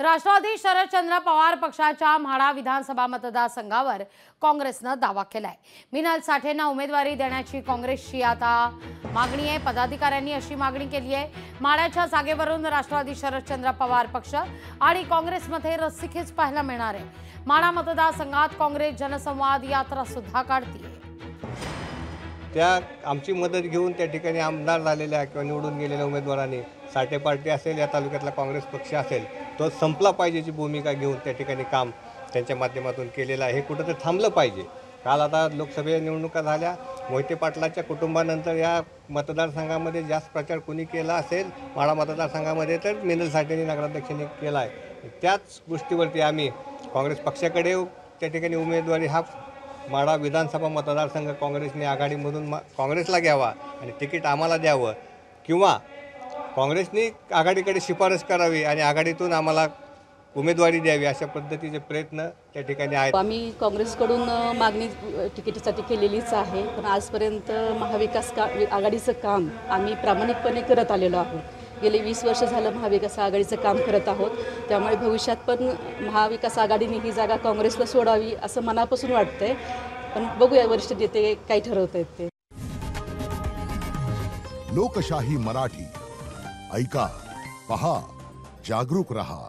राष्ट्रवादी शरदचंद्र पवार पक्षाच्या म्हाडा विधानसभा मतदारसंघावर काँग्रेसनं दावा केलाय। मिनल साठेंना उमेदवारी देण्याची काँग्रेसची आता मागणी आहे। पदाधिकाऱ्यांनी अशी मागणी केली आहे। म्हाड्याच्या जागेवरून राष्ट्रवादी शरदचंद्र पवार पक्ष आणि काँग्रेसमध्ये रस्सीखेच पाहायला मिळणार आहे। म्हाडा मतदारसंघात काँग्रेस जनसंवाद यात्रा सुद्धा काढते। त्या आमची मदत घेऊन त्या ठिकाणी आमदार झालेल्या किंवा निवडून गेलेल्या उमेदवारांनी साठे पार्टी असेल या तालुक्यातला काँग्रेस पक्ष असेल तो संपला पाहिजेची भूमिका घेऊन त्या ठिकाणी काम त्यांच्या माध्यमातून केलेलं आहे। हे कुठंतरी थांबलं पाहिजे। काल आता लोकसभेच्या निवडणुका झाल्या, मोहिते पाटलाच्या कुटुंबानंतर या मतदारसंघामध्ये जास्त प्रचार कुणी केला असेल म्हाडा मतदारसंघामध्ये तर मिनल साठेंनी नगराध्यक्षांनी केला आहे। त्याच गोष्टीवरती आम्ही काँग्रेस पक्षाकडे त्या ठिकाणी उमेदवारी हा म्हाडा विधानसभा मतदारसंघ काँग्रेसने आघाडीमधून काँग्रेसला घ्यावा आणि तिकीट आम्हाला द्यावं किंवा काँग्रेसने आघाडीकडे शिफारस करावी आणि आघाडीतून आम्हाला उमेदवारी द्यावी अशा पद्धतीचे प्रयत्न त्या ठिकाणी आहेत। आम्ही काँग्रेसकडून मागणी तिकीटासाठी केलेलीच आहे, पण आजपर्यंत महाविकास आघाडीचं काम आम्ही प्रामाणिकपणे करत आलेलो आहोत। गेले 20 वर्ष झालं महाविकास आघाडीचं काम करत आहोत, त्यामुळे भविष्यात पण महाविकास आघाडीने ही जागा काँग्रेसला सोडावी असं मनापासून वाटतंय। पण बघूया वरिष्ठ नेते काय ठरवत आहेत ते। लोकशाही मराठी ऐका, पहा, जागरूक रहा।